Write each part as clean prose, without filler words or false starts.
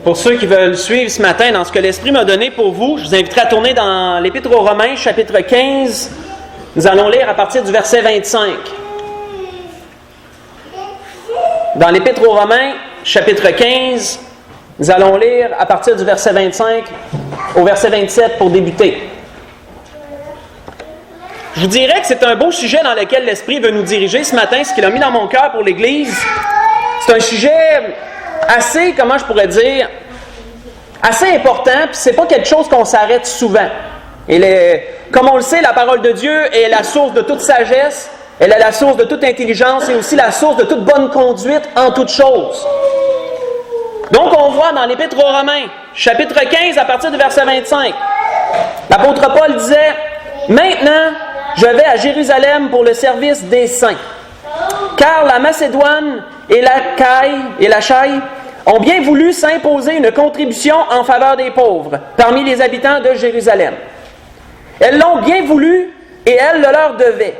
Pour ceux qui veulent suivre ce matin dans ce que l'Esprit m'a donné pour vous, je vous inviterai à tourner dans l'Épître aux Romains, chapitre 15. Nous allons lire à partir du verset 25. Dans l'Épître aux Romains, chapitre 15, nous allons lire à partir du verset 25 au verset 27 pour débuter. Je vous dirais que c'est un beau sujet dans lequel l'Esprit veut nous diriger ce matin, ce qu'il a mis dans mon cœur pour l'Église. C'est un sujet assez, comment je pourrais dire, assez important, puis c'est pas quelque chose qu'on s'arrête souvent. Comme on le sait, la parole de Dieu est la source de toute sagesse, elle est la source de toute intelligence et aussi la source de toute bonne conduite en toutes choses. Donc on voit dans l'Épître aux Romains, chapitre 15, à partir du verset 25, l'apôtre Paul disait « Maintenant, je vais à Jérusalem pour le service des saints, car la Macédoine et la Chaïe ont bien voulu s'imposer une contribution en faveur des pauvres parmi les habitants de Jérusalem. Elles l'ont bien voulu et elles le leur devaient,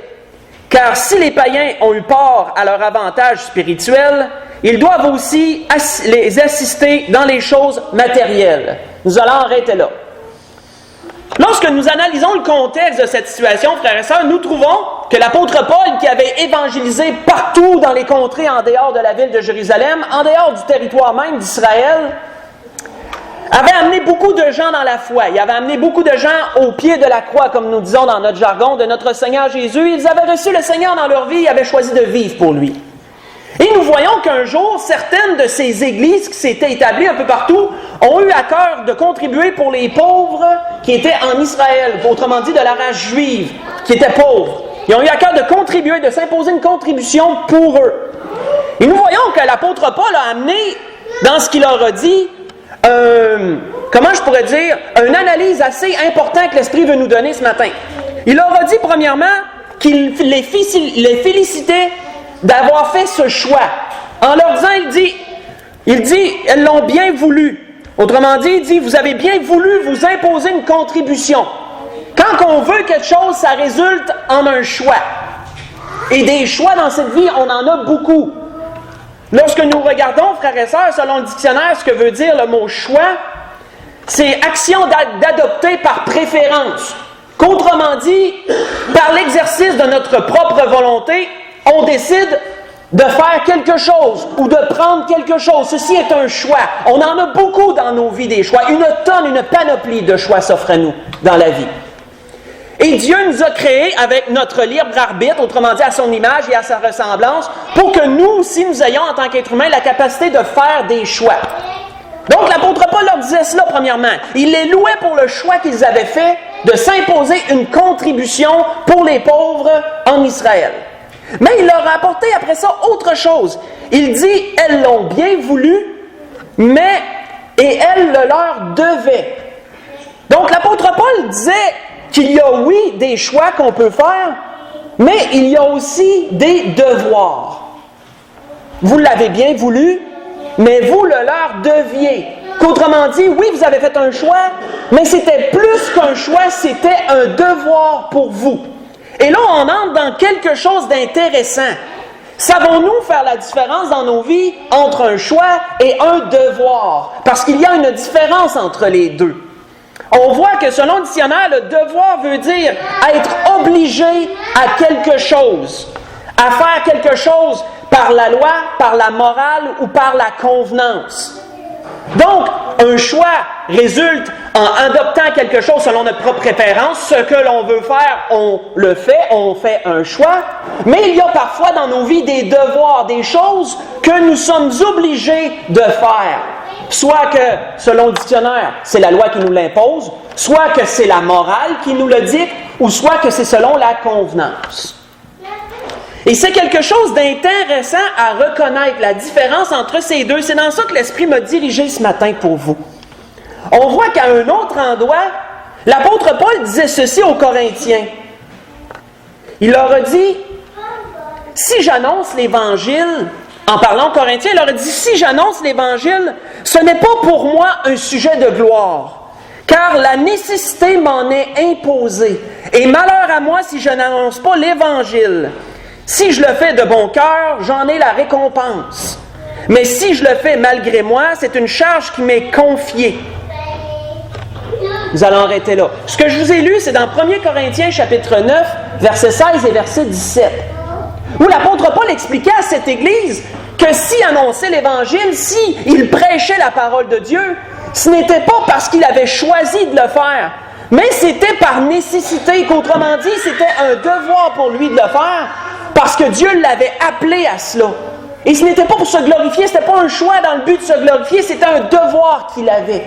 car si les païens ont eu part à leur avantage spirituel, ils doivent aussi les assister dans les choses matérielles. » Nous allons arrêter là. Lorsque nous analysons le contexte de cette situation, frères et sœurs, nous trouvons que l'apôtre Paul, qui avait évangélisé partout dans les contrées en dehors de la ville de Jérusalem, en dehors du territoire même d'Israël, avait amené beaucoup de gens dans la foi. Il avait amené beaucoup de gens au pied de la croix, comme nous disons dans notre jargon, de notre Seigneur Jésus. Ils avaient reçu le Seigneur dans leur vie, ils avaient choisi de vivre pour lui. Et nous voyons qu'un jour, certaines de ces églises qui s'étaient établies un peu partout ont eu à cœur de contribuer pour les pauvres qui étaient en Israël, autrement dit de la race juive, qui étaient pauvres. Ils ont eu à cœur de contribuer, de s'imposer une contribution pour eux. Et nous voyons que l'apôtre Paul a amené, dans ce qu'il leur a dit, comment je pourrais dire, une analyse assez importante que l'Esprit veut nous donner ce matin. Il leur a dit, premièrement, qu'il les félicitait d'avoir fait ce choix. En leur disant, il dit, elles l'ont bien voulu. Autrement dit, il dit, vous avez bien voulu vous imposer une contribution. Quand on veut quelque chose, ça résulte en un choix. Et des choix dans cette vie, on en a beaucoup. Lorsque nous regardons, frères et sœurs, selon le dictionnaire, ce que veut dire le mot choix, c'est action d'adopter par préférence. Qu'autrement dit, par l'exercice de notre propre volonté, on décide de faire quelque chose ou de prendre quelque chose. Ceci est un choix. On en a beaucoup dans nos vies des choix. Une panoplie de choix s'offre à nous dans la vie. Et Dieu nous a créés avec notre libre arbitre, autrement dit à son image et à sa ressemblance, pour que nous aussi nous ayons en tant qu'êtres humains la capacité de faire des choix. Donc l'apôtre Paul leur disait cela premièrement. Il les louait pour le choix qu'ils avaient fait de s'imposer une contribution pour les pauvres en Israël. Mais il leur a apporté après ça autre chose. Il dit, elles l'ont bien voulu, et elles le leur devaient. Donc l'apôtre Paul disait qu'il y a, oui, des choix qu'on peut faire, mais il y a aussi des devoirs. Vous l'avez bien voulu, mais vous le leur deviez. Qu'autrement dit, oui, vous avez fait un choix, mais c'était plus qu'un choix, c'était un devoir pour vous. Et là, on entre dans quelque chose d'intéressant. Savons-nous faire la différence dans nos vies entre un choix et un devoir? Parce qu'il y a une différence entre les deux. On voit que selon le dictionnaire, le devoir veut dire être obligé à quelque chose, à faire quelque chose par la loi, par la morale ou par la convenance. Donc, un choix résulte en adoptant quelque chose selon notre propre préférence. Ce que l'on veut faire, on le fait, on fait un choix. Mais il y a parfois dans nos vies des devoirs, des choses que nous sommes obligés de faire. Soit que, selon le dictionnaire, c'est la loi qui nous l'impose, soit que c'est la morale qui nous le dicte, ou soit que c'est selon la convenance. Et c'est quelque chose d'intéressant à reconnaître, la différence entre ces deux. C'est dans ça que l'Esprit m'a dirigé ce matin pour vous. On voit qu'à un autre endroit, l'apôtre Paul disait ceci aux Corinthiens. Il leur a dit, si j'annonce l'Évangile, en parlant aux Corinthiens, il leur a dit, si j'annonce l'Évangile, ce n'est pas pour moi un sujet de gloire, car la nécessité m'en est imposée. Et malheur à moi si je n'annonce pas l'Évangile. Si je le fais de bon cœur, j'en ai la récompense. Mais si je le fais malgré moi, c'est une charge qui m'est confiée. Nous allons arrêter là. Ce que je vous ai lu, c'est dans 1 Corinthiens chapitre 9, versets 16 et verset 17, où l'apôtre Paul expliquait à cette Église que s'il annonçait l'Évangile, s'il prêchait la parole de Dieu, ce n'était pas parce qu'il avait choisi de le faire, mais c'était par nécessité, qu'autrement dit, c'était un devoir pour lui de le faire, parce que Dieu l'avait appelé à cela. Et ce n'était pas pour se glorifier, ce n'était pas un choix dans le but de se glorifier, c'était un devoir qu'il avait.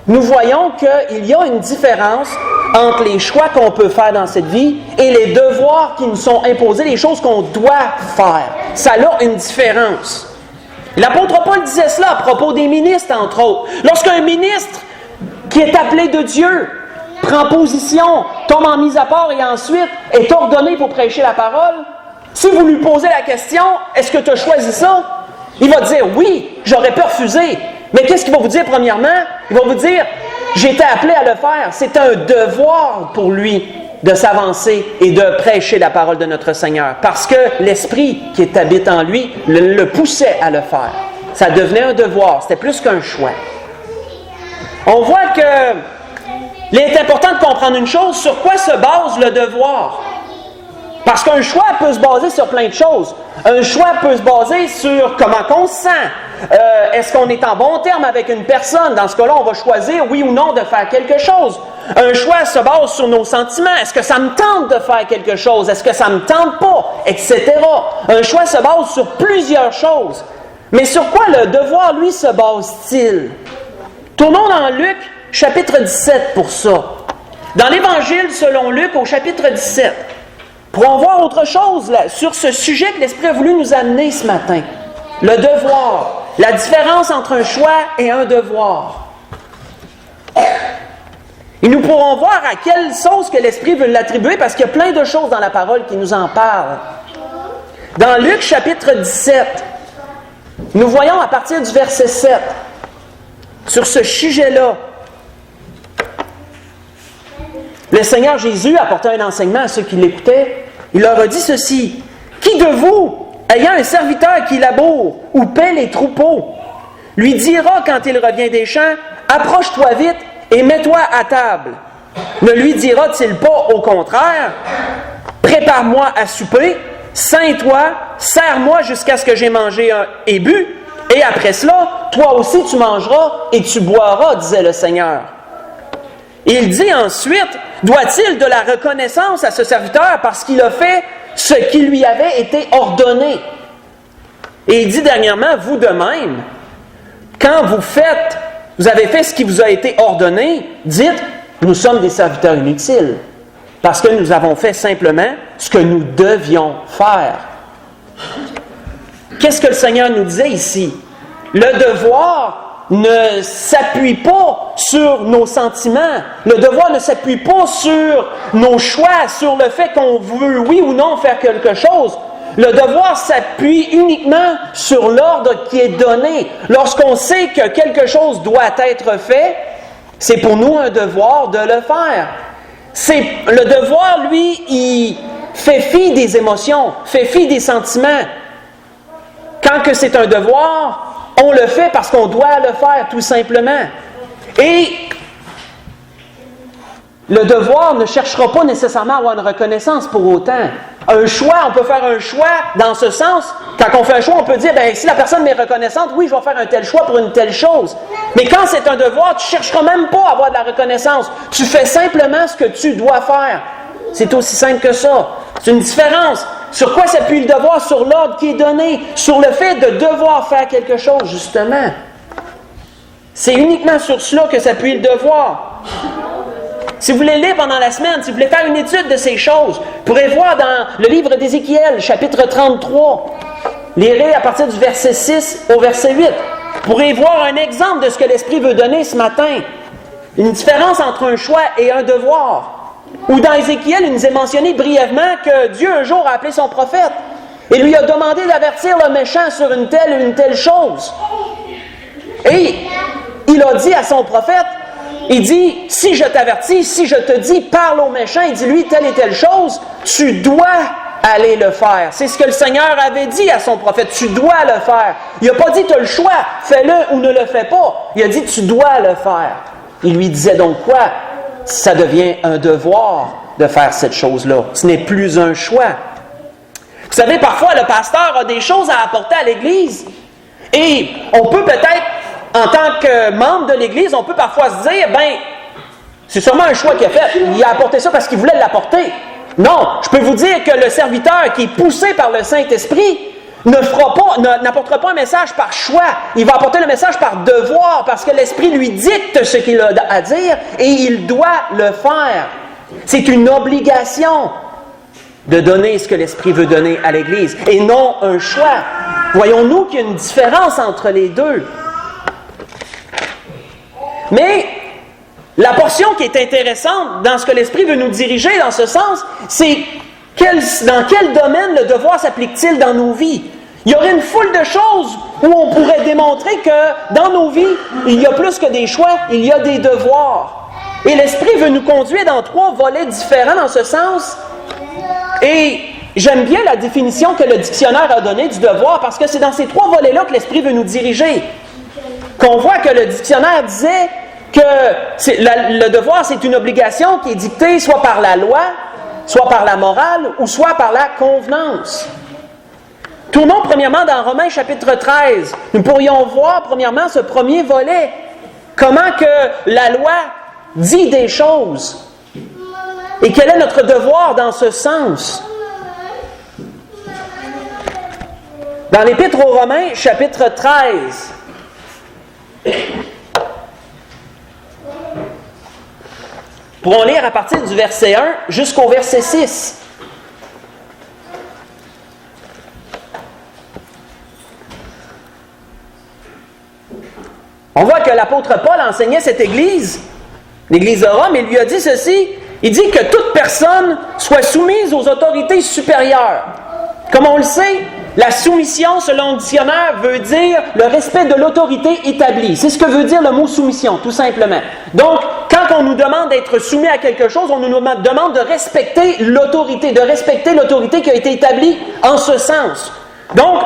Nous voyons qu'il y a une différence entre les choix qu'on peut faire dans cette vie et les devoirs qui nous sont imposés, les choses qu'on doit faire. Ça a une différence. L'apôtre Paul disait cela à propos des ministres, entre autres. Lorsqu'un ministre qui est appelé de Dieu prend position, tombe en mise à part et ensuite est ordonné pour prêcher la parole, si vous lui posez la question, est-ce que tu as choisi ça? Il va dire, oui, j'aurais pu refuser. Mais qu'est-ce qu'il va vous dire premièrement? Il va vous dire, j'ai été appelé à le faire. C'est un devoir pour lui de s'avancer et de prêcher la parole de notre Seigneur. Parce que l'Esprit qui habite en lui le poussait à le faire. Ça devenait un devoir, c'était plus qu'un choix. On voit que il est important de comprendre une chose, sur quoi se base le devoir? Parce qu'un choix peut se baser sur plein de choses. Un choix peut se baser sur comment on se sent. Est-ce qu'on est en bon terme avec une personne? Dans ce cas-là, on va choisir, oui ou non, de faire quelque chose. Un choix se base sur nos sentiments. Est-ce que ça me tente de faire quelque chose? Est-ce que ça ne me tente pas? Etc. Un choix se base sur plusieurs choses. Mais sur quoi le devoir, lui, se base-t-il? Tournons dans Luc, chapitre 17 pour ça. Dans l'Évangile selon Luc, au chapitre 17. Pour voir autre chose là, sur ce sujet que l'Esprit a voulu nous amener ce matin. Le devoir. La différence entre un choix et un devoir. Et nous pourrons voir à quelle sauce que l'Esprit veut l'attribuer, parce qu'il y a plein de choses dans la parole qui nous en parlent. Dans Luc chapitre 17, nous voyons à partir du verset 7, sur ce sujet-là, le Seigneur Jésus apportait un enseignement à ceux qui l'écoutaient. Il leur a dit ceci. « Qui de vous, ayant un serviteur qui laboure ou paie les troupeaux, lui dira quand il revient des champs, « Approche-toi vite et mets-toi à table. » Ne lui dira-t-il pas au contraire, « Prépare-moi à souper, ceins-toi, sers-moi jusqu'à ce que j'ai mangé et bu, et après cela, toi aussi tu mangeras et tu boiras, disait le Seigneur. » Il dit ensuite, doit-il de la reconnaissance à ce serviteur parce qu'il a fait ce qui lui avait été ordonné? Et il dit dernièrement, vous de même, quand vous avez fait ce qui vous a été ordonné, dites, nous sommes des serviteurs inutiles, parce que nous avons fait simplement ce que nous devions faire. Qu'est-ce que le Seigneur nous disait ici? Le devoir ne s'appuie pas sur nos sentiments. Le devoir ne s'appuie pas sur nos choix, sur le fait qu'on veut, oui ou non, faire quelque chose. Le devoir s'appuie uniquement sur l'ordre qui est donné. Lorsqu'on sait que quelque chose doit être fait, c'est pour nous un devoir de le faire. Le devoir, lui, il fait fi des émotions, fait fi des sentiments. Quand que c'est un devoir, on le fait parce qu'on doit le faire, tout simplement. Et le devoir ne cherchera pas nécessairement à avoir une reconnaissance pour autant. Un choix, on peut faire un choix dans ce sens. Quand on fait un choix, on peut dire, si la personne m'est reconnaissante, oui, je vais faire un tel choix pour une telle chose. Mais quand c'est un devoir, tu ne chercheras même pas à avoir de la reconnaissance. Tu fais simplement ce que tu dois faire. C'est aussi simple que ça. C'est une différence. Sur quoi s'appuie le devoir? Sur l'ordre qui est donné, sur le fait de devoir faire quelque chose, justement. C'est uniquement sur cela que s'appuie le devoir. Si vous voulez lire pendant la semaine, si vous voulez faire une étude de ces choses, vous pourrez voir dans le livre d'Ézéchiel, chapitre 33, lirez à partir du verset 6 au verset 8. Vous pourrez voir un exemple de ce que l'Esprit veut donner ce matin. Une différence entre un choix et un devoir. Ou dans Ézéchiel, il nous est mentionné brièvement que Dieu un jour a appelé son prophète et lui a demandé d'avertir le méchant sur une telle chose. Et il a dit à son prophète, il dit, si je t'avertis, si je te dis, parle au méchant, il dit lui telle et telle chose, tu dois allez le faire. C'est ce que le Seigneur avait dit à son prophète. Tu dois le faire. Il n'a pas dit, tu as le choix, fais-le ou ne le fais pas. Il a dit, tu dois le faire. Il lui disait donc quoi? Ça devient un devoir de faire cette chose-là. Ce n'est plus un choix. Vous savez, parfois, le pasteur a des choses à apporter à l'Église. Et on peut peut-être, en tant que membre de l'Église, on peut parfois se dire, c'est sûrement un choix qu'il a fait. Il a apporté ça parce qu'il voulait l'apporter. Non, je peux vous dire que le serviteur qui est poussé par le Saint-Esprit n'apportera pas un message par choix. Il va apporter le message par devoir, parce que l'Esprit lui dicte ce qu'il a à dire et il doit le faire. C'est une obligation de donner ce que l'Esprit veut donner à l'Église et non un choix. Voyons-nous qu'il y a une différence entre les deux. Mais la portion qui est intéressante dans ce que l'Esprit veut nous diriger dans ce sens, c'est dans quel domaine le devoir s'applique-t-il dans nos vies? Il y aurait une foule de choses où on pourrait démontrer que dans nos vies, il y a plus que des choix, il y a des devoirs. Et l'Esprit veut nous conduire dans 3 volets différents dans ce sens. Et j'aime bien la définition que le dictionnaire a donnée du devoir, parce que c'est dans ces 3 volets-là que l'Esprit veut nous diriger. Qu'on voit que le dictionnaire disait que le devoir, c'est une obligation qui est dictée soit par la loi, soit par la morale, ou soit par la convenance. Tournons premièrement dans Romains chapitre 13. Nous pourrions voir premièrement ce premier volet. Comment que la loi dit des choses. Et quel est notre devoir dans ce sens? Dans l'Épître aux Romains, chapitre 13. Pourrons lire à partir du verset 1 jusqu'au verset 6. On voit que l'apôtre Paul enseignait cette Église, l'Église de Rome, et lui a dit ceci, il dit que toute personne soit soumise aux autorités supérieures. Comme on le sait, la soumission, selon le dictionnaire, veut dire le respect de l'autorité établie. C'est ce que veut dire le mot soumission, tout simplement. Donc, quand on nous demande d'être soumis à quelque chose, on nous demande de respecter l'autorité qui a été établie en ce sens. Donc,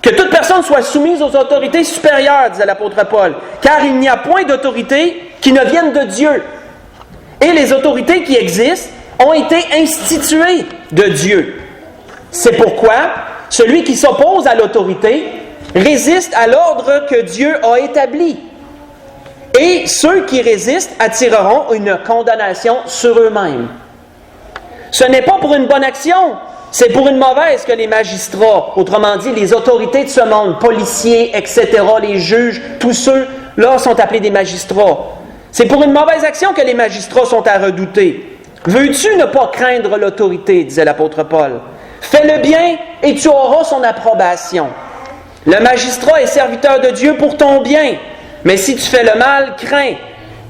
que toute personne soit soumise aux autorités supérieures, disait l'apôtre Paul, car il n'y a point d'autorité qui ne vienne de Dieu. Et les autorités qui existent ont été instituées de Dieu. C'est pourquoi celui qui s'oppose à l'autorité résiste à l'ordre que Dieu a établi. Et ceux qui résistent attireront une condamnation sur eux-mêmes. Ce n'est pas pour une bonne action, c'est pour une mauvaise que les magistrats, autrement dit les autorités de ce monde, policiers, etc., les juges, tous ceux-là sont appelés des magistrats. C'est pour une mauvaise action que les magistrats sont à redouter. Veux-tu ne pas craindre l'autorité, disait l'apôtre Paul. Fais le bien et tu auras son approbation. Le magistrat est serviteur de Dieu pour ton bien, mais si tu fais le mal, crains,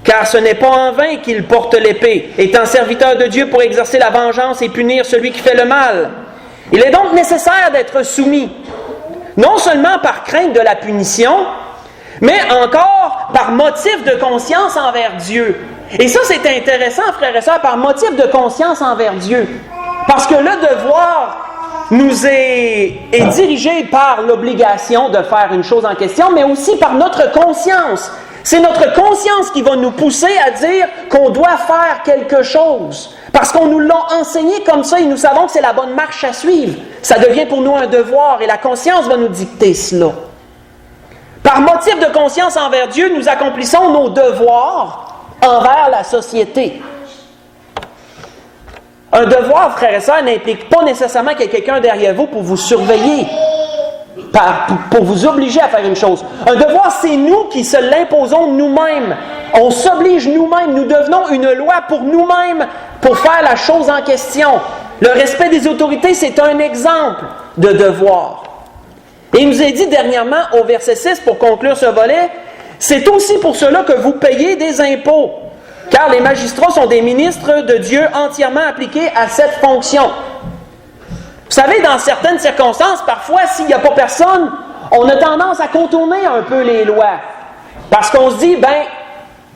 car ce n'est pas en vain qu'il porte l'épée, étant serviteur de Dieu pour exercer la vengeance et punir celui qui fait le mal. Il est donc nécessaire d'être soumis, non seulement par crainte de la punition, mais encore par motif de conscience envers Dieu. Et ça, c'est intéressant, frères et sœurs, par motif de conscience envers Dieu. Parce que le devoir nous est dirigé par l'obligation de faire une chose en question, mais aussi par notre conscience. C'est notre conscience qui va nous pousser à dire qu'on doit faire quelque chose. Parce qu'on nous l'a enseigné comme ça et nous savons que c'est la bonne marche à suivre. Ça devient pour nous un devoir et la conscience va nous dicter cela. Par motif de conscience envers Dieu, nous accomplissons nos devoirs envers la société. Un devoir, frères et sœurs, n'implique pas nécessairement qu'il y ait quelqu'un derrière vous pour vous surveiller, pour vous obliger à faire une chose. Un devoir, c'est nous qui se l'imposons nous-mêmes. On s'oblige nous-mêmes, nous devenons une loi pour nous-mêmes, pour faire la chose en question. Le respect des autorités, c'est un exemple de devoir. Et il nous est dit dernièrement, au verset 6, pour conclure ce volet, c'est aussi pour cela que vous payez des impôts, car les magistrats sont des ministres de Dieu entièrement appliqués à cette fonction. Vous savez, dans certaines circonstances, parfois, s'il n'y a pas personne, on a tendance à contourner un peu les lois. Parce qu'on se dit,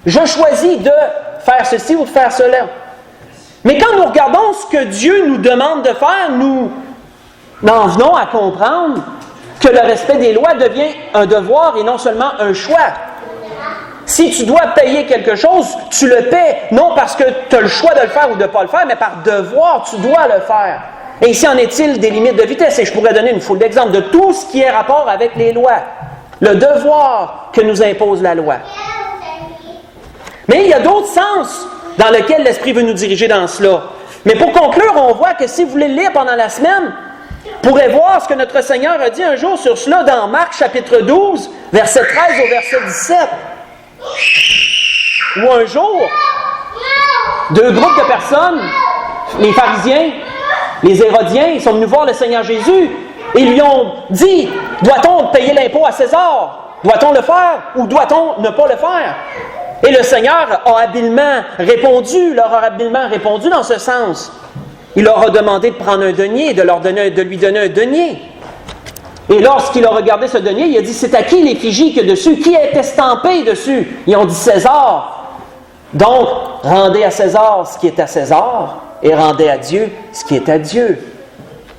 je choisis de faire ceci ou de faire cela. Mais quand nous regardons ce que Dieu nous demande de faire, nous n'en venons à comprendre que le respect des lois devient un devoir et non seulement un choix. Si tu dois payer quelque chose, tu le paies, non parce que tu as le choix de le faire ou de ne pas le faire, mais par devoir, tu dois le faire. Et ici, en est-il des limites de vitesse? Et je pourrais donner une foule d'exemples de tout ce qui est rapport avec les lois. Le devoir que nous impose la loi. Mais il y a d'autres sens dans lesquels l'Esprit veut nous diriger dans cela. Mais pour conclure, on voit que si vous voulez le lire pendant la semaine, vous pourrez voir ce que notre Seigneur a dit un jour sur cela dans Marc chapitre 12, verset 13 au verset 17. Où un jour, deux groupes de personnes, les pharisiens, les hérodiens, ils sont venus voir le Seigneur Jésus et lui ont dit, doit-on payer l'impôt à César? Doit-on le faire ou doit-on ne pas le faire? Et le Seigneur leur a habilement répondu dans ce sens. Il leur a demandé de prendre un denier, de lui donner un denier. Et lorsqu'il a regardé ce denier, il a dit, c'est à qui l'effigie que dessus? Qui est estampé dessus? Ils ont dit César. Donc, rendez à César ce qui est à César et rendez à Dieu ce qui est à Dieu.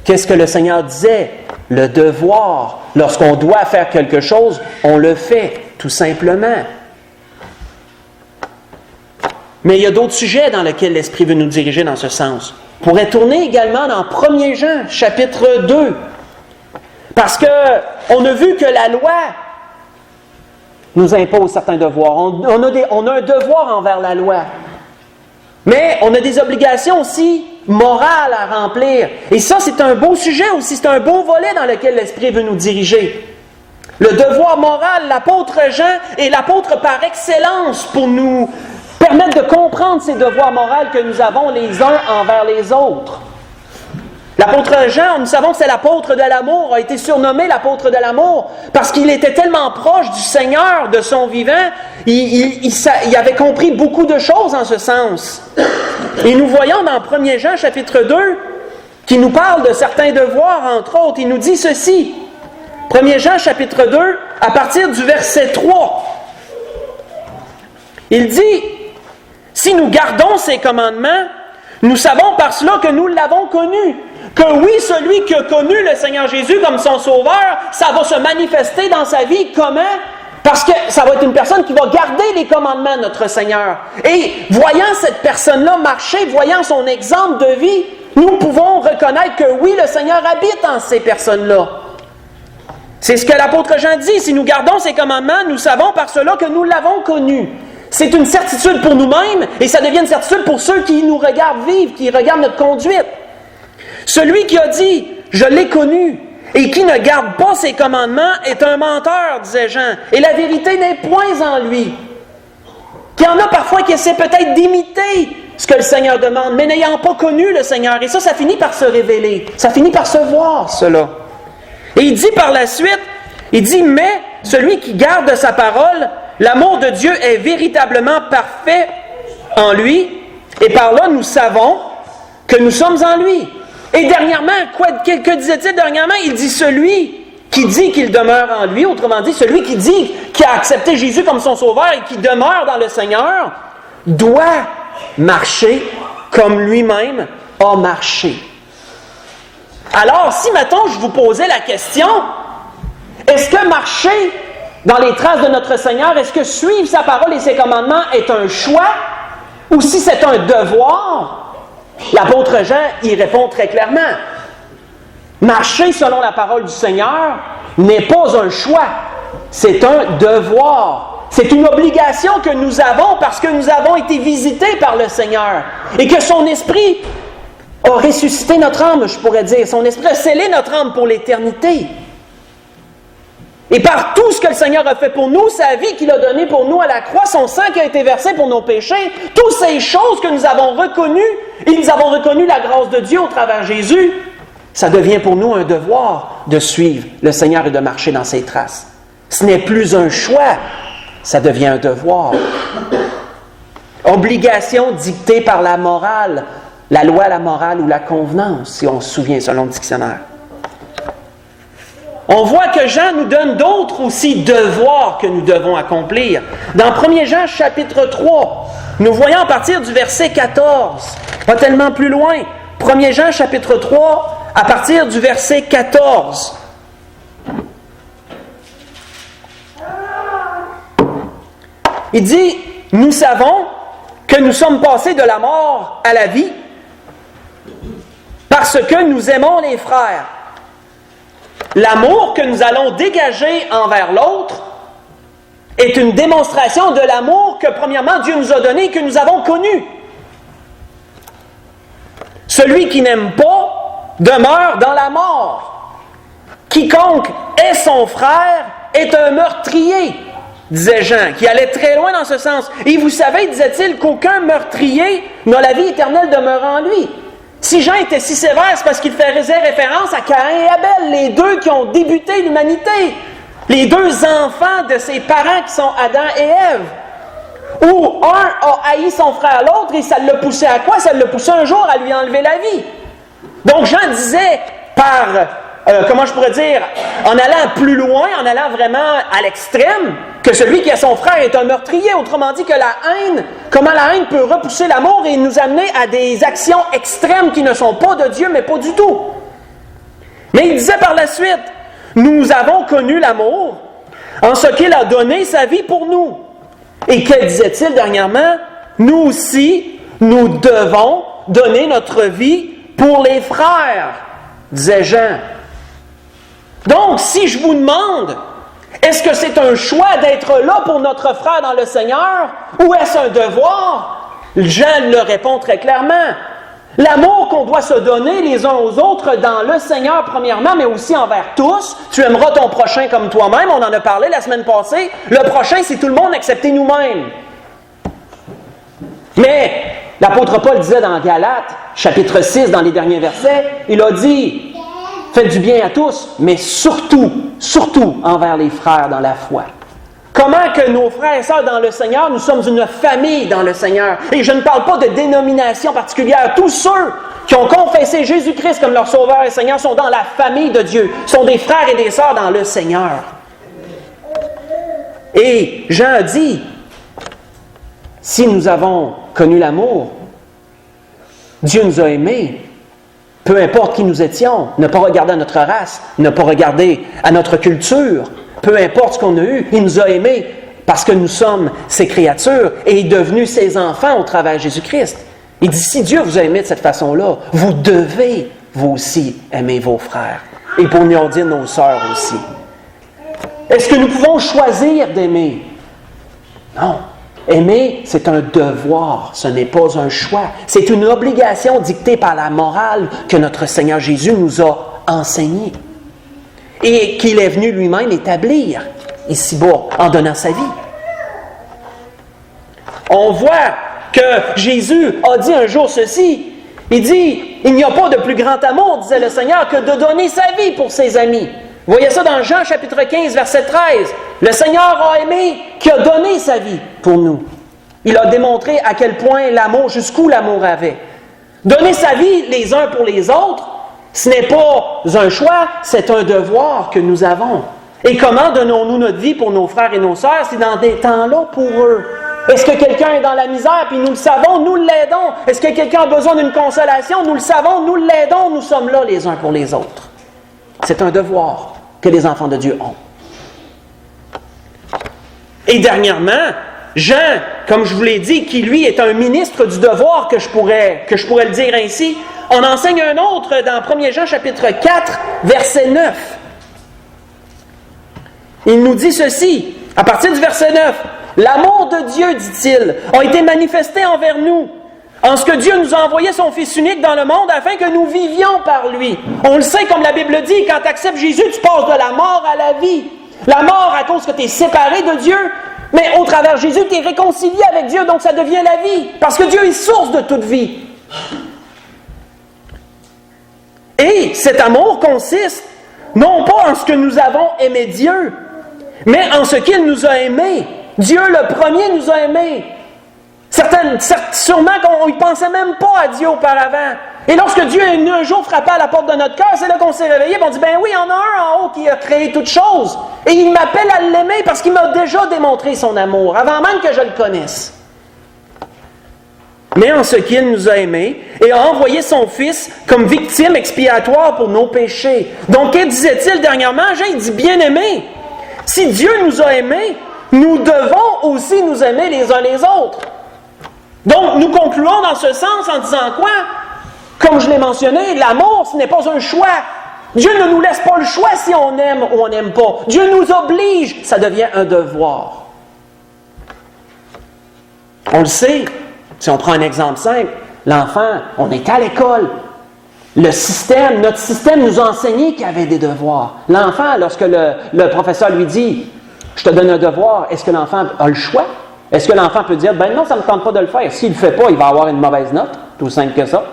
Qu'est-ce que le Seigneur disait? Le devoir. Lorsqu'on doit faire quelque chose, on le fait, tout simplement. Mais il y a d'autres sujets dans lesquels l'Esprit veut nous diriger dans ce sens. On pourrait tourner également dans 1 Jean, chapitre 2. Parce qu'on a vu que la loi nous impose certains devoirs. On a un devoir envers la loi. Mais on a des obligations aussi morales à remplir. Et ça, c'est un beau sujet aussi. C'est un beau volet dans lequel l'Esprit veut nous diriger. Le devoir moral, l'apôtre Jean est l'apôtre par excellence pour nous permettre de comprendre ces devoirs moraux que nous avons les uns envers les autres. L'apôtre Jean, nous savons que c'est l'apôtre de l'amour, a été surnommé l'apôtre de l'amour, parce qu'il était tellement proche du Seigneur, de son vivant, il avait compris beaucoup de choses en ce sens. Et nous voyons dans 1 Jean, chapitre 2, qui nous parle de certains devoirs, entre autres. Il nous dit ceci, 1 Jean, chapitre 2, à partir du verset 3. Il dit, « Si nous gardons ses commandements, nous savons par cela que nous l'avons connu. » Que oui, celui qui a connu le Seigneur Jésus comme son sauveur, ça va se manifester dans sa vie. Comment? Parce que ça va être une personne qui va garder les commandements de notre Seigneur. Et voyant cette personne-là marcher, voyant son exemple de vie, nous pouvons reconnaître que oui, le Seigneur habite en ces personnes-là. C'est ce que l'apôtre Jean dit. Si nous gardons ses commandements, nous savons par cela que nous l'avons connu. C'est une certitude pour nous-mêmes et ça devient une certitude pour ceux qui nous regardent vivre, qui regardent notre conduite. Celui qui a dit « Je l'ai connu » et qui ne garde pas ses commandements est un menteur, disait Jean, et la vérité n'est point en lui. Qu'il y en a parfois qui essaient peut-être d'imiter ce que le Seigneur demande, mais n'ayant pas connu le Seigneur. Et ça finit par se révéler, ça finit par se voir, cela. Et il dit par la suite, il dit « Mais celui qui garde sa parole, l'amour de Dieu est véritablement parfait en lui, et par là nous savons que nous sommes en lui. » Et dernièrement, que disait-il dernièrement? Il dit celui qui dit qu'il demeure en lui, autrement dit, celui qui dit qu'il a accepté Jésus comme son sauveur et qui demeure dans le Seigneur, doit marcher comme lui-même a marché. Alors, si maintenant je vous posais la question, est-ce que marcher dans les traces de notre Seigneur, est-ce que suivre sa parole et ses commandements est un choix ou si c'est un devoir? L'apôtre Jean y répond très clairement. Marcher selon la parole du Seigneur n'est pas un choix, c'est un devoir. C'est une obligation que nous avons parce que nous avons été visités par le Seigneur et que son Esprit a ressuscité notre âme, je pourrais dire. Son Esprit a scellé notre âme pour l'éternité. Et par tout ce que le Seigneur a fait pour nous, sa vie qu'il a donnée pour nous à la croix, son sang qui a été versé pour nos péchés, toutes ces choses que nous avons reconnues, et nous avons reconnu la grâce de Dieu au travers de Jésus, ça devient pour nous un devoir de suivre le Seigneur et de marcher dans ses traces. Ce n'est plus un choix, ça devient un devoir. Obligation dictée par la morale, la loi, la morale ou la convenance, si on se souvient selon le dictionnaire. On voit que Jean nous donne d'autres aussi devoirs que nous devons accomplir. Dans 1 Jean chapitre 3, nous voyons à partir du verset 14, pas tellement plus loin, 1 Jean chapitre 3 à partir du verset 14. Il dit, « Nous savons que nous sommes passés de la mort à la vie parce que nous aimons les frères. L'amour que nous allons dégager envers l'autre est une démonstration de l'amour que, premièrement, Dieu nous a donné et que nous avons connu. Celui qui n'aime pas demeure dans la mort. Quiconque est son frère est un meurtrier, disait Jean, qui allait très loin dans ce sens. Et vous savez, disait-il, qu'aucun meurtrier n'a la vie éternelle demeurant en lui. Si Jean était si sévère, c'est parce qu'il faisait référence à Caïn et Abel, les deux qui ont débuté l'humanité, les deux enfants de ses parents qui sont Adam et Ève, où un a haï son frère l'autre et ça l'a poussé à quoi? Ça l'a poussé un jour à lui enlever la vie. Donc Jean disait comment je pourrais dire, en allant plus loin, en allant vraiment à l'extrême, que celui qui a son frère est un meurtrier. Autrement dit que la haine, comment la haine peut repousser l'amour et nous amener à des actions extrêmes qui ne sont pas de Dieu, mais pas du tout. Mais il disait par la suite, nous avons connu l'amour en ce qu'il a donné sa vie pour nous. Et que disait-il dernièrement? Nous aussi, nous devons donner notre vie pour les frères, disait Jean. Donc, si je vous demande, est-ce que c'est un choix d'être là pour notre frère dans le Seigneur ou est-ce un devoir? Jean le répond très clairement. L'amour qu'on doit se donner les uns aux autres dans le Seigneur premièrement, mais aussi envers tous. Tu aimeras ton prochain comme toi-même, on en a parlé la semaine passée. Le prochain, c'est tout le monde excepté nous-mêmes. Mais l'apôtre Paul disait dans Galates, chapitre 6, dans les derniers versets, il a dit... Faites du bien à tous, mais surtout envers les frères dans la foi. Comment que nos frères et sœurs dans le Seigneur, nous sommes une famille dans le Seigneur. Et je ne parle pas de dénomination particulière. Tous ceux qui ont confessé Jésus-Christ comme leur Sauveur et Seigneur sont dans la famille de Dieu, sont des frères et des sœurs dans le Seigneur. Et Jean a dit, si nous avons connu l'amour, Dieu nous a aimés. Peu importe qui nous étions, ne pas regarder à notre race, ne pas regarder à notre culture, peu importe ce qu'on a eu, il nous a aimés parce que nous sommes ses créatures et est devenu ses enfants au travers de Jésus-Christ. Il dit, si Dieu vous a aimé de cette façon-là, vous devez, vous aussi, aimer vos frères. Et pour nous dire nos sœurs aussi. Est-ce que nous pouvons choisir d'aimer? Non. Aimer, c'est un devoir, ce n'est pas un choix. C'est une obligation dictée par la morale que notre Seigneur Jésus nous a enseignée et qu'il est venu lui-même établir ici-bas en donnant sa vie. On voit que Jésus a dit un jour ceci. Il dit, il n'y a pas de plus grand amour, disait le Seigneur, que de donner sa vie pour ses amis. Vous voyez ça dans Jean chapitre 15, verset 13. Le Seigneur a aimé, qui a donné sa vie pour nous. Il a démontré à quel point l'amour, jusqu'où l'amour avait. Donner sa vie les uns pour les autres, ce n'est pas un choix, c'est un devoir que nous avons. Et comment donnons-nous notre vie pour nos frères et nos sœurs? C'est dans des temps-là pour eux. Est-ce que quelqu'un est dans la misère, puis nous le savons, nous l'aidons? Est-ce que quelqu'un a besoin d'une consolation? Nous le savons, nous l'aidons, nous sommes là les uns pour les autres. C'est un devoir que les enfants de Dieu ont. Et dernièrement, Jean, comme je vous l'ai dit, qui lui est un ministre du devoir, que je pourrais le dire ainsi, on enseigne un autre dans 1 Jean chapitre 4, verset 9. Il nous dit ceci, à partir du verset 9, « L'amour de Dieu, dit-il, a été manifesté envers nous, en ce que Dieu nous a envoyé son Fils unique dans le monde afin que nous vivions par lui. » On le sait, comme la Bible dit, quand tu acceptes Jésus, tu passes de la mort à la vie. La mort à cause que tu es séparé de Dieu, mais au travers de Jésus, tu es réconcilié avec Dieu, donc ça devient la vie. Parce que Dieu est source de toute vie. Et cet amour consiste non pas en ce que nous avons aimé Dieu, mais en ce qu'il nous a aimés. Dieu, le premier, nous a aimés. Sûrement qu'on ne pensait même pas à Dieu auparavant. Et lorsque Dieu est venu un jour frapper à la porte de notre cœur, c'est là qu'on s'est réveillé et on dit, ben oui, il y en a un en haut qui a créé toutes choses. Et il m'appelle à l'aimer parce qu'il m'a déjà démontré son amour, avant même que je le connaisse. mais en ce qu'il nous a aimés et a envoyé son Fils comme victime expiatoire pour nos péchés. Donc, que disait-il dernièrement? Jean, il dit, bien-aimés, si Dieu nous a aimés, nous devons aussi nous aimer les uns les autres. Donc, nous concluons dans ce sens en disant quoi? Comme je l'ai mentionné, l'amour, ce n'est pas un choix. Dieu ne nous laisse pas le choix si on aime ou on n'aime pas. Dieu nous oblige, ça devient un devoir. On le sait, si on prend un exemple simple, l'enfant, on est à l'école. Notre système nous a enseigné qu'il y avait des devoirs. L'enfant, lorsque le professeur lui dit « Je te donne un devoir », est-ce que l'enfant a le choix? Est-ce que l'enfant peut dire « Ben non, ça ne me tente pas de le faire. S'il ne le fait pas, il va avoir une mauvaise note. » Tout simple que ça.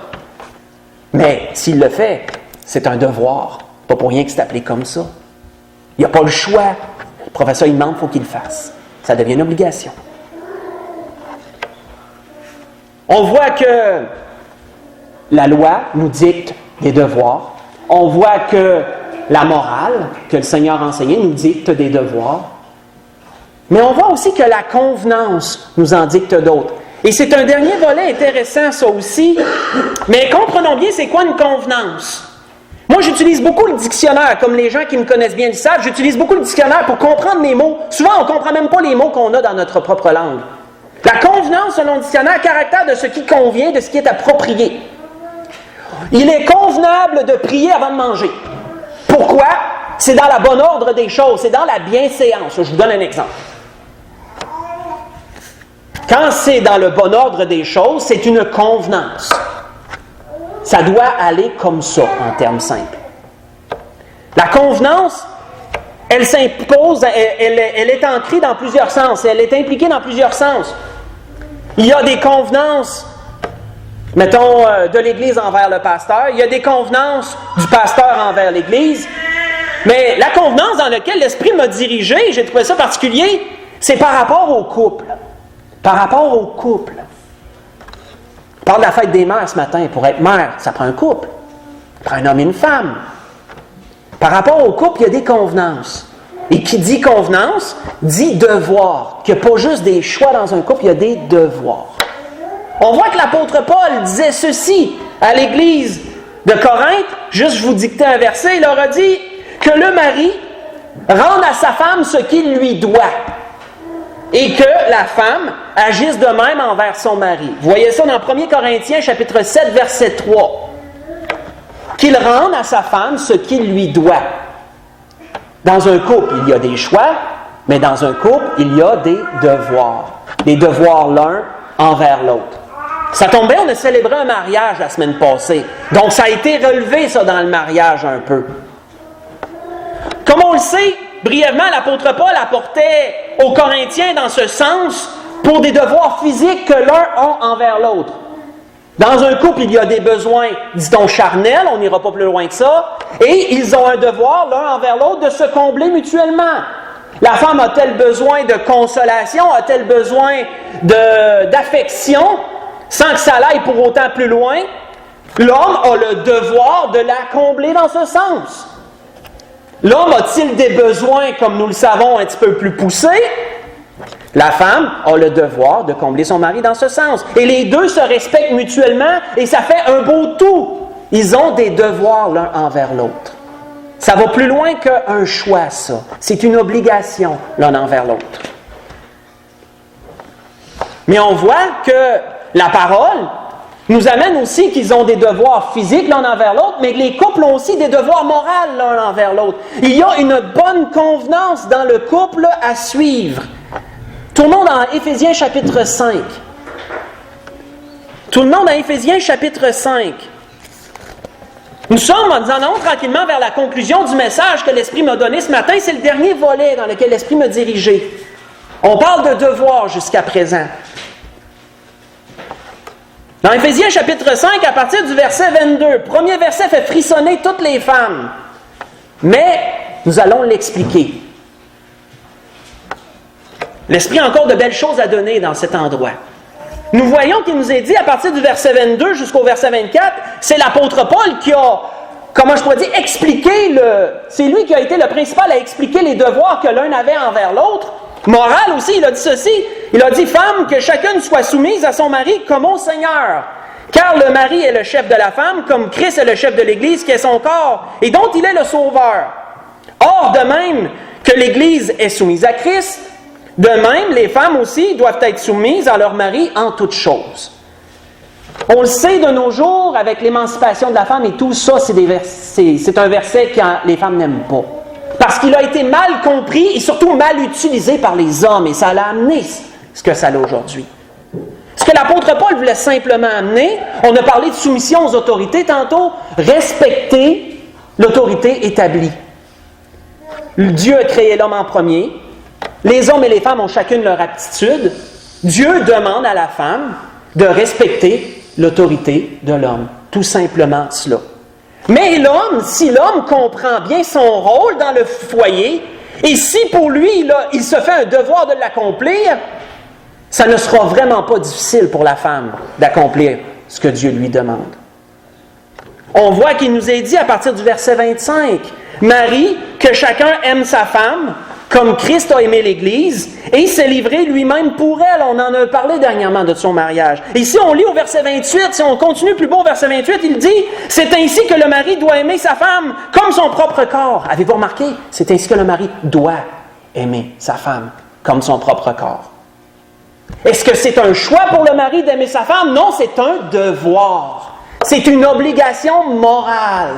Mais s'il le fait, c'est un devoir. Pas pour rien que c'est appelé comme ça. Il n'y a pas le choix. Le professeur, il demande, il faut qu'il le fasse. Ça devient une obligation. On voit que la loi nous dicte des devoirs. On voit que la morale que le Seigneur a enseignée nous dicte des devoirs. Mais on voit aussi que la convenance nous en dicte d'autres. Et c'est un dernier volet intéressant, ça aussi. Mais comprenons bien, c'est quoi une convenance? Moi, j'utilise beaucoup le dictionnaire, comme les gens qui me connaissent bien le savent. J'utilise beaucoup le dictionnaire pour comprendre les mots. Souvent, on ne comprend même pas les mots qu'on a dans notre propre langue. La convenance, selon le dictionnaire, caractère de ce qui convient, de ce qui est approprié. Il est convenable de prier avant de manger. Pourquoi? C'est dans la bonne ordre des choses, c'est dans la bienséance. Je vous donne un exemple. Quand c'est dans le bon ordre des choses, c'est une convenance. Ça doit aller comme ça, en termes simples. La convenance, elle s'impose, elle est ancrée dans plusieurs sens, elle est impliquée dans plusieurs sens. Il y a des convenances, mettons, de l'Église envers le pasteur, il y a des convenances du pasteur envers l'Église, mais la convenance dans laquelle l'Esprit m'a dirigé, j'ai trouvé ça particulier, c'est par rapport au couple. Par rapport au couple. On parle de la fête des mères ce matin. Pour être mère, ça prend un couple. Ça prend un homme et une femme. Par rapport au couple, il y a des convenances. Et qui dit convenance, dit devoir. Qu'il n'y a pas juste des choix dans un couple, il y a des devoirs. On voit que l'apôtre Paul disait ceci à l'église de Corinthe. Juste, je vous dictais un verset. Il leur a dit que le mari rende à sa femme ce qu'il lui doit. Et que la femme agisse de même envers son mari. Vous voyez ça dans 1 Corinthiens, chapitre 7, verset 3. Qu'il rende à sa femme ce qu'il lui doit. Dans un couple, il y a des choix, mais dans un couple, il y a des devoirs. Des devoirs l'un envers l'autre. Ça tombe bien, on a célébré un mariage la semaine passée. Donc, ça a été relevé, ça, dans le mariage un peu. Comme on le sait, brièvement, l'apôtre Paul apportait aux Corinthiens dans ce sens pour des devoirs physiques que l'un a envers l'autre. Dans un couple, il y a des besoins, dit-on, charnels, on n'ira pas plus loin que ça, et ils ont un devoir, l'un envers l'autre, de se combler mutuellement. La femme a-t-elle besoin de consolation, a-t-elle besoin d'affection, sans que ça aille pour autant plus loin? L'homme a le devoir de la combler dans ce sens. L'homme a-t-il des besoins, comme nous le savons, un petit peu plus poussés? La femme a le devoir de combler son mari dans ce sens. Et les deux se respectent mutuellement et ça fait un beau tout. Ils ont des devoirs l'un envers l'autre. Ça va plus loin qu'un choix, ça. C'est une obligation l'un envers l'autre. Mais on voit que la parole nous amène aussi qu'ils ont des devoirs physiques l'un envers l'autre, mais que les couples ont aussi des devoirs moraux l'un envers l'autre. Il y a une bonne convenance dans le couple à suivre. Tournons dans Éphésiens chapitre 5. Tournons dans Éphésiens chapitre 5. Nous sommes, en allant tranquillement vers la conclusion du message que l'Esprit m'a donné ce matin. C'est le dernier volet dans lequel l'Esprit m'a dirigé. On parle de devoirs jusqu'à présent. Dans Éphésiens chapitre 5, à partir du verset 22, premier verset fait frissonner toutes les femmes. Mais nous allons l'expliquer. L'Esprit a encore de belles choses à donner dans cet endroit. Nous voyons qu'il nous est dit à partir du verset 22 jusqu'au verset 24, c'est l'apôtre Paul qui a, comment je pourrais dire, expliqué c'est lui qui a été le principal à expliquer les devoirs que l'un avait envers l'autre. Moral aussi, il a dit ceci, Il a dit, « Femme, que chacune soit soumise à son mari comme au Seigneur. Car le mari est le chef de la femme, comme Christ est le chef de l'Église, qui est son corps, et dont il est le sauveur. Or, de même que l'Église est soumise à Christ, de même, les femmes aussi doivent être soumises à leur mari en toutes choses. » On le sait de nos jours, avec l'émancipation de la femme et tout ça, c'est un verset que les femmes n'aiment pas. Parce qu'il a été mal compris et surtout mal utilisé par les hommes, et ça l'a amené ce que ça a aujourd'hui. Ce que l'apôtre Paul voulait simplement amener, on a parlé de soumission aux autorités tantôt, respecter l'autorité établie. Dieu a créé l'homme en premier, les hommes et les femmes ont chacune leur aptitude. Dieu demande à la femme de respecter l'autorité de l'homme. Tout simplement cela. Mais l'homme, si l'homme comprend bien son rôle dans le foyer, et si pour lui, là, il se fait un devoir de l'accomplir, ça ne sera vraiment pas difficile pour la femme d'accomplir ce que Dieu lui demande. On voit qu'il nous est dit à partir du verset 25, « Marie, que chacun aime sa femme, comme Christ a aimé l'Église, et s'est livré lui-même pour elle. » On en a parlé dernièrement de son mariage. Et si on lit au verset 28, si on continue plus bas au verset 28, il dit « C'est ainsi que le mari doit aimer sa femme comme son propre corps. » Avez-vous remarqué? C'est ainsi que le mari doit aimer sa femme comme son propre corps. Est-ce que c'est un choix pour le mari d'aimer sa femme? Non, c'est un devoir. C'est une obligation morale.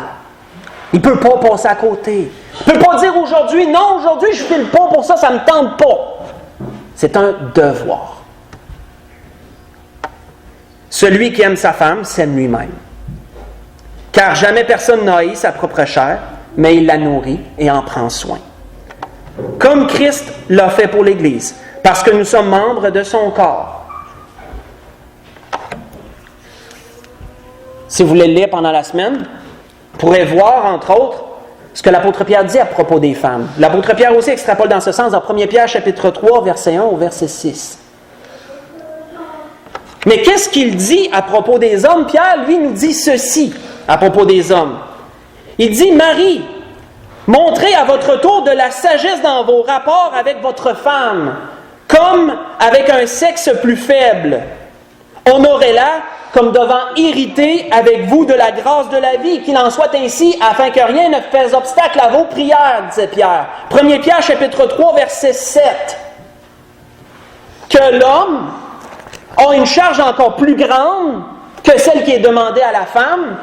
Il ne peut pas passer à côté. Il ne peut pas dire aujourd'hui, non, aujourd'hui je ne file pas pour ça, ça ne me tente pas. C'est un devoir. Celui qui aime sa femme s'aime lui-même. Car jamais personne n'a haï sa propre chair, mais il la nourrit et en prend soin. Comme Christ l'a fait pour l'Église, parce que nous sommes membres de son corps. Si vous voulez le lire pendant la semaine, vous pourrez voir, entre autres, ce que l'apôtre Pierre dit à propos des femmes. L'apôtre Pierre aussi extrapole dans ce sens dans 1 Pierre chapitre 3, verset 1 au verset 6. Mais qu'est-ce qu'il dit à propos des hommes? Pierre, lui, nous dit ceci à propos des hommes. Il dit, « Marie, montrez à votre tour de la sagesse dans vos rapports avec votre femme, comme avec un sexe plus faible. Honorez-la comme devant hériter avec vous de la grâce de la vie, qu'il en soit ainsi, afin que rien ne fasse obstacle à vos prières, disait Pierre. 1 Pierre, chapitre 3, verset 7. Que l'homme a une charge encore plus grande que celle qui est demandée à la femme.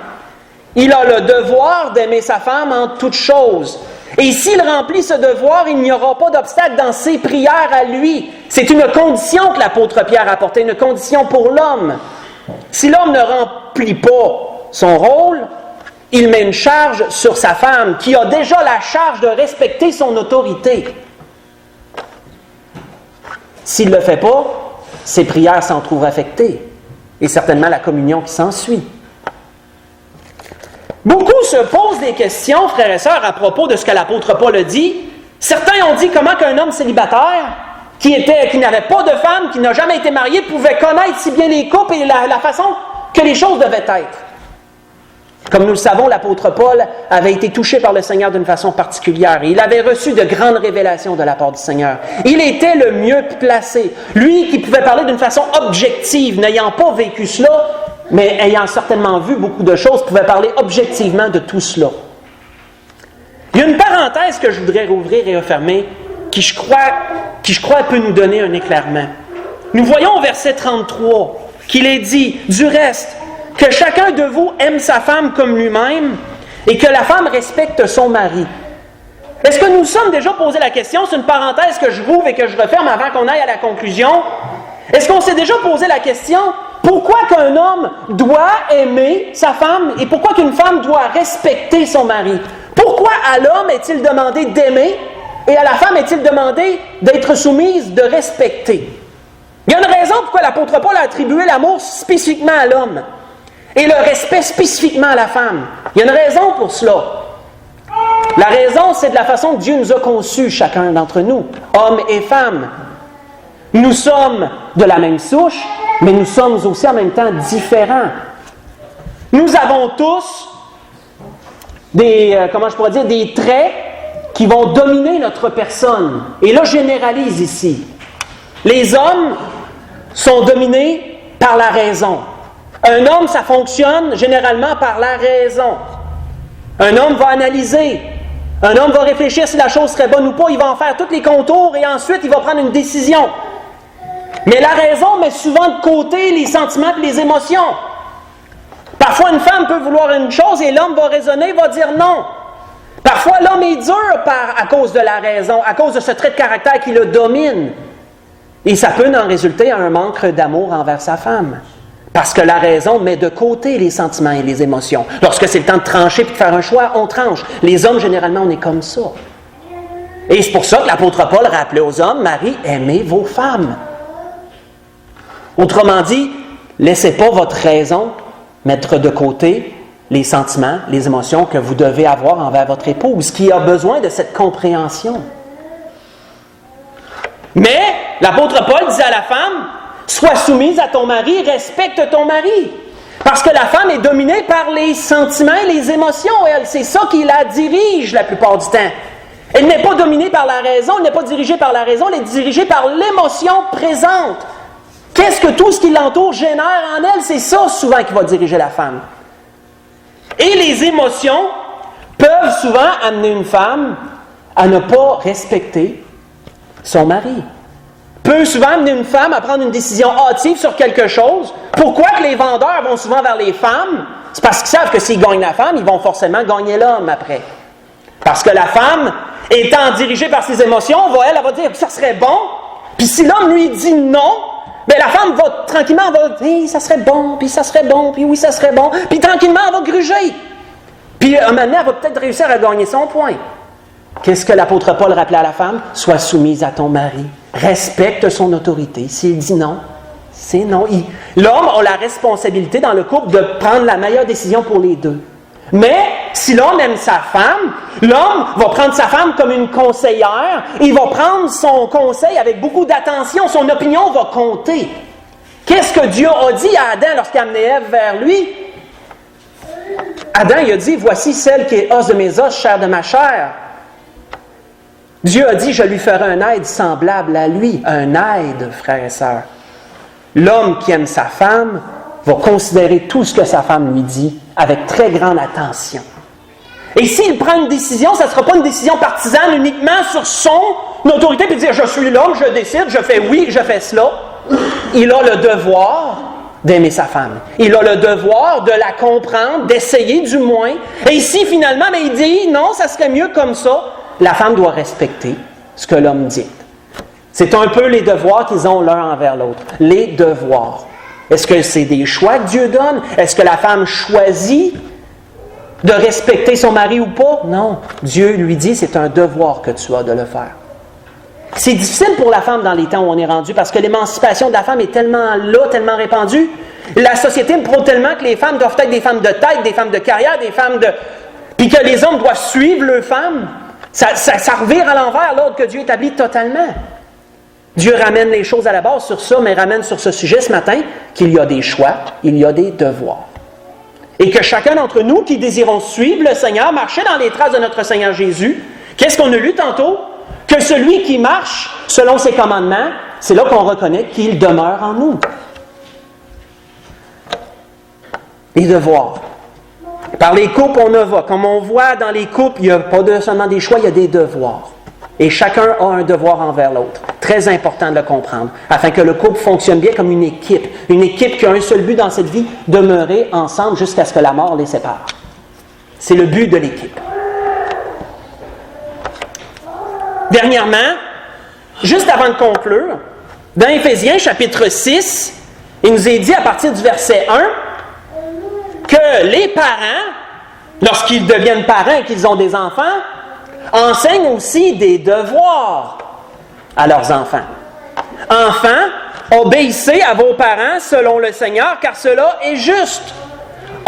Il a le devoir d'aimer sa femme en toutes choses. Et s'il remplit ce devoir, il n'y aura pas d'obstacle dans ses prières à lui. C'est une condition que l'apôtre Pierre a apportée, une condition pour l'homme. Si l'homme ne remplit pas son rôle, il met une charge sur sa femme qui a déjà la charge de respecter son autorité. S'il ne le fait pas, ses prières s'en trouvent affectées et certainement la communion qui s'ensuit. Beaucoup se posent des questions, frères et sœurs, à propos de ce que l'apôtre Paul a dit. Certains ont dit comment qu'un homme célibataire qui n'avait pas de femme, qui n'a jamais été marié, pouvait connaître si bien les couples et la façon que les choses devaient être. Comme nous le savons, l'apôtre Paul avait été touché par le Seigneur d'une façon particulière. Il avait reçu de grandes révélations de la part du Seigneur. Il était le mieux placé. Lui qui pouvait parler d'une façon objective, n'ayant pas vécu cela, mais ayant certainement vu beaucoup de choses, pouvait parler objectivement de tout cela. Il y a une parenthèse que je voudrais rouvrir et refermer, qui je crois peut nous donner un éclairement. Nous voyons au verset 33 qu'il est dit, « Du reste, que chacun de vous aime sa femme comme lui-même et que la femme respecte son mari. » Est-ce que nous sommes déjà posé la question, c'est une parenthèse que je rouvre et que je referme avant qu'on aille à la conclusion, est-ce qu'on s'est déjà posé la question, pourquoi qu'un homme doit aimer sa femme et pourquoi qu'une femme doit respecter son mari? Pourquoi à l'homme est-il demandé d'aimer et à la femme est-il demandé d'être soumise, de respecter? Il y a une raison pourquoi l'apôtre Paul a attribué l'amour spécifiquement à l'homme et le respect spécifiquement à la femme. Il y a une raison pour cela. La raison, c'est de la façon que Dieu nous a conçus, chacun d'entre nous, hommes et femmes. Nous sommes de la même souche, mais nous sommes aussi en même temps différents. Nous avons tous des traits qui vont dominer notre personne. Et là, je généralise ici. Les hommes sont dominés par la raison. Un homme, ça fonctionne généralement par la raison. Un homme va analyser. Un homme va réfléchir si la chose serait bonne ou pas. Il va en faire tous les contours et ensuite il va prendre une décision. Mais la raison met souvent de côté les sentiments et les émotions. Parfois, une femme peut vouloir une chose et l'homme va raisonner, va dire non. Parfois, l'homme est dur à cause de la raison, à cause de ce trait de caractère qui le domine. Et ça peut en résulter un manque d'amour envers sa femme. Parce que la raison met de côté les sentiments et les émotions. Lorsque c'est le temps de trancher et de faire un choix, on tranche. Les hommes, généralement, on est comme ça. Et c'est pour ça que l'apôtre Paul rappelait aux hommes, Marie, aimez vos femmes. Autrement dit, laissez pas votre raison mettre de côté les sentiments, les émotions que vous devez avoir envers votre épouse, qui a besoin de cette compréhension. Mais l'apôtre Paul disait à la femme, sois soumise à ton mari, respecte ton mari. Parce que la femme est dominée par les sentiments et les émotions. Elle, c'est ça qui la dirige la plupart du temps. Elle n'est pas dominée par la raison, elle n'est pas dirigée par la raison, elle est dirigée par l'émotion présente. Qu'est-ce que tout ce qui l'entoure génère en elle? C'est ça souvent qui va diriger la femme. Et les émotions peuvent souvent amener une femme à ne pas respecter son mari. Peut souvent amener une femme à prendre une décision hâtive sur quelque chose. Pourquoi que les vendeurs vont souvent vers les femmes? C'est parce qu'ils savent que s'ils gagnent la femme, ils vont forcément gagner l'homme après. Parce que la femme, étant dirigée par ses émotions, elle va dire « ça serait bon ». Puis si l'homme lui dit non, bien la femme va tranquillement dire « ça serait bon, puis ça serait bon, puis oui, ça serait bon ». Puis tranquillement, elle va gruger. Puis un moment donné, elle va peut-être réussir à gagner son point. Qu'est-ce que l'apôtre Paul rappelait à la femme? Sois soumise à ton mari. Respecte son autorité. S'il dit non, c'est non. L'homme a la responsabilité dans le couple de prendre la meilleure décision pour les deux. Mais si l'homme aime sa femme, l'homme va prendre sa femme comme une conseillère. Il va prendre son conseil avec beaucoup d'attention. Son opinion va compter. Qu'est-ce que Dieu a dit à Adam lorsqu'il a amené Ève vers lui? Adam, il a dit, voici celle qui est os de mes os, chair de ma chair. Dieu a dit, je lui ferai un aide semblable à lui. Un aide, frères et sœurs. L'homme qui aime sa femme va considérer tout ce que sa femme lui dit avec très grande attention. Et s'il prend une décision, ça ne sera pas une décision partisane uniquement sur son autorité, puis dire, je suis l'homme, je décide, je fais oui, je fais cela. Il a le devoir d'aimer sa femme. Il a le devoir de la comprendre, d'essayer du moins. Et si finalement, il dit, non, ça serait mieux comme ça, la femme doit respecter ce que l'homme dit. C'est un peu les devoirs qu'ils ont l'un envers l'autre. Les devoirs. Est-ce que c'est des choix que Dieu donne? Est-ce que la femme choisit de respecter son mari ou pas? Non. Dieu lui dit, c'est un devoir que tu as de le faire. C'est difficile pour la femme dans les temps où on est rendu parce que l'émancipation de la femme est tellement là, tellement répandue. La société me prône tellement que les femmes doivent être des femmes de tête, des femmes de carrière, des femmes de... Puis que les hommes doivent suivre leurs femmes. Ça revire à l'envers l'ordre que Dieu établit totalement. Dieu ramène les choses à la base sur ça, mais ramène sur ce sujet ce matin qu'il y a des choix, il y a des devoirs. Et que chacun d'entre nous qui désirons suivre le Seigneur, marcher dans les traces de notre Seigneur Jésus, qu'est-ce qu'on a lu tantôt? Que celui qui marche selon ses commandements, c'est là qu'on reconnaît qu'il demeure en nous. Les devoirs. Par les couples, on en va. Comme on voit dans les couples, il n'y a pas seulement des choix, il y a des devoirs. Et chacun a un devoir envers l'autre. Très important de le comprendre, afin que le couple fonctionne bien comme une équipe. Une équipe qui a un seul but dans cette vie, demeurer ensemble jusqu'à ce que la mort les sépare. C'est le but de l'équipe. Dernièrement, juste avant de conclure, dans Éphésiens chapitre 6, il nous est dit à partir du verset 1 que les parents, lorsqu'ils deviennent parents et qu'ils ont des enfants, enseignent aussi des devoirs à leurs enfants. Enfants, obéissez à vos parents selon le Seigneur, car cela est juste.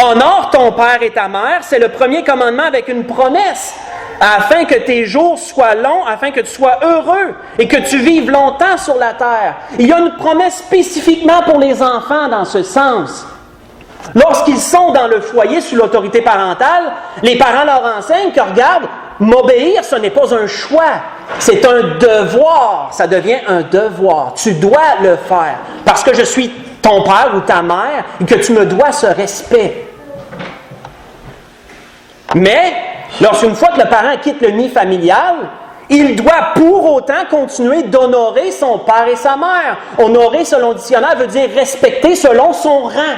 Honore ton père et ta mère, c'est le premier commandement avec une promesse, afin que tes jours soient longs, afin que tu sois heureux et que tu vives longtemps sur la terre. Il y a une promesse spécifiquement pour les enfants dans ce sens. Lorsqu'ils sont dans le foyer sous l'autorité parentale, les parents leur enseignent que, regarde, m'obéir, ce n'est pas un choix. c'est un devoir. Ça devient un devoir. Tu dois le faire. Parce que je suis ton père ou ta mère et que tu me dois ce respect. Mais, lorsqu'une fois que le parent quitte le nid familial, il doit pour autant continuer d'honorer son père et sa mère. Honorer, selon le dictionnaire, veut dire respecter selon son rang.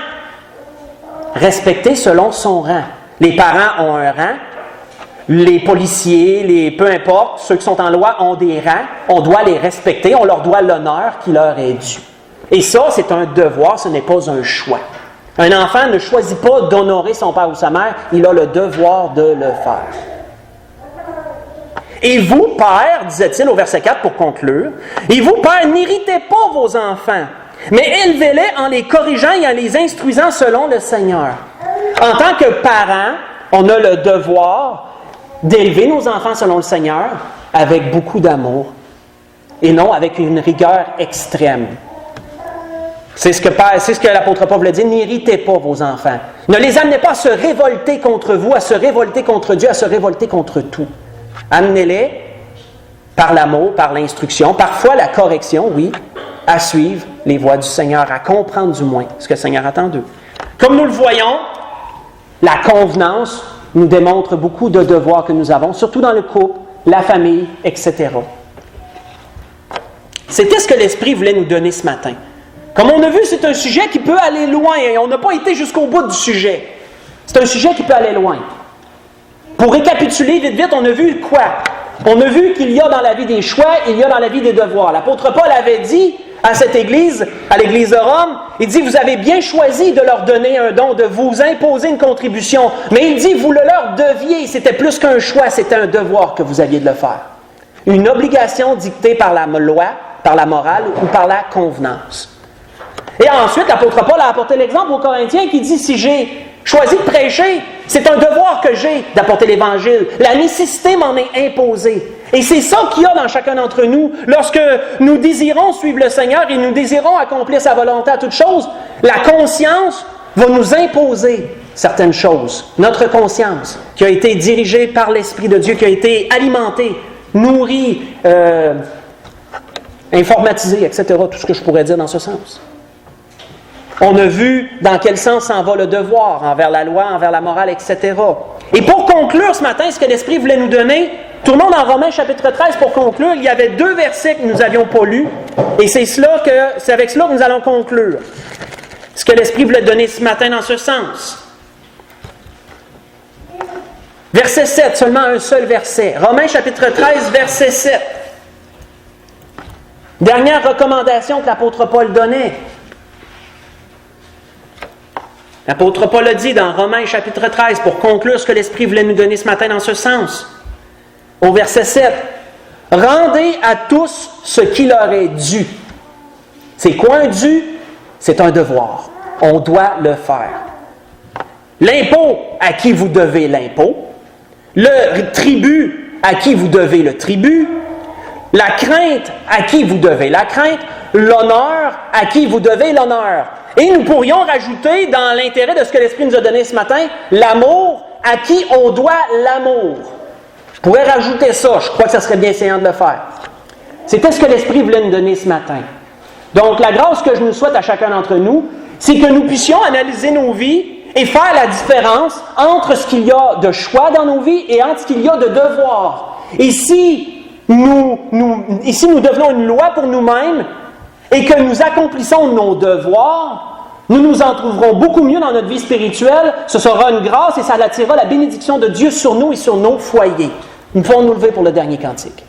Respecter selon son rang. Les parents ont un rang. Les policiers, peu importe, ceux qui sont en loi ont des rangs. On doit les respecter. On leur doit l'honneur qui leur est dû. Et ça, c'est un devoir, ce n'est pas un choix. Un enfant ne choisit pas d'honorer son père ou sa mère, il a le devoir de le faire. Et vous, pères, disait-il au verset 4 pour conclure, et vous, pères, n'irritez pas vos enfants, mais élevez-les en les corrigeant et en les instruisant selon le Seigneur. En tant que parents, on a le devoir d'élever nos enfants selon le Seigneur avec beaucoup d'amour et non avec une rigueur extrême. C'est ce que l'apôtre Paul voulait dire. N'irritez pas vos enfants. Ne les amenez pas à se révolter contre vous, à se révolter contre Dieu, à se révolter contre tout. Amenez-les par l'amour, par l'instruction, parfois la correction, oui, à suivre les voies du Seigneur, à comprendre du moins ce que le Seigneur attend d'eux. Comme nous le voyons, la convenance nous démontre beaucoup de devoirs que nous avons, surtout dans le couple, la famille, etc. C'était ce que l'Esprit voulait nous donner ce matin. Comme on a vu, c'est un sujet qui peut aller loin et on n'a pas été jusqu'au bout du sujet. C'est un sujet qui peut aller loin. Pour récapituler vite, on a vu quoi? On a vu qu'il y a dans la vie des choix, il y a dans la vie des devoirs. L'apôtre Paul avait dit à cette église, à l'église de Rome, il dit, vous avez bien choisi de leur donner un don, de vous imposer une contribution. Mais il dit, vous le leur deviez, c'était plus qu'un choix, c'était un devoir que vous aviez de le faire. Une obligation dictée par la loi, par la morale ou par la convenance. Et ensuite, l'apôtre Paul a apporté l'exemple aux Corinthiens qui dit, si j'ai choisi de prêcher, c'est un devoir que j'ai d'apporter l'Évangile. La nécessité m'en est imposée. Et c'est ça qu'il y a dans chacun d'entre nous. Lorsque nous désirons suivre le Seigneur et nous désirons accomplir sa volonté à toute chose, la conscience va nous imposer certaines choses. Notre conscience, qui a été dirigée par l'Esprit de Dieu, qui a été alimentée, nourrie, informatisée, etc. Tout ce que je pourrais dire dans ce sens. On a vu dans quel sens s'en va le devoir, envers la loi, envers la morale, etc. Et pour conclure ce matin, ce que l'Esprit voulait nous donner, tournons dans Romains chapitre 13 pour conclure. Il y avait 2 versets que nous n'avions pas lus, et c'est avec cela que nous allons conclure. Ce que l'Esprit voulait donner ce matin dans ce sens. Verset 7, seulement un seul verset. Romains chapitre 13, verset 7. Dernière recommandation que l'apôtre Paul donnait. L'apôtre Paul a dit dans Romains chapitre 13, pour conclure ce que l'Esprit voulait nous donner ce matin dans ce sens, au verset 7, « Rendez à tous ce qui leur est dû. » C'est quoi un dû? C'est un devoir. On doit le faire. L'impôt, à qui vous devez l'impôt. Le tribut, à qui vous devez le tribut. La crainte, à qui vous devez la crainte. L'honneur, à qui vous devez l'honneur. Et nous pourrions rajouter, dans l'intérêt de ce que l'Esprit nous a donné ce matin, l'amour, à qui on doit l'amour. Je pourrais rajouter ça, je crois que ça serait bien séant de le faire. C'était ce que l'Esprit voulait nous donner ce matin. Donc, la grâce que je nous souhaite à chacun d'entre nous, c'est que nous puissions analyser nos vies et faire la différence entre ce qu'il y a de choix dans nos vies et entre ce qu'il y a de devoir. Et si nous devenons une loi pour nous-mêmes, et que nous accomplissons nos devoirs, nous nous en trouverons beaucoup mieux dans notre vie spirituelle. Ce sera une grâce et ça attirera la bénédiction de Dieu sur nous et sur nos foyers. Nous pouvons nous lever pour le dernier cantique.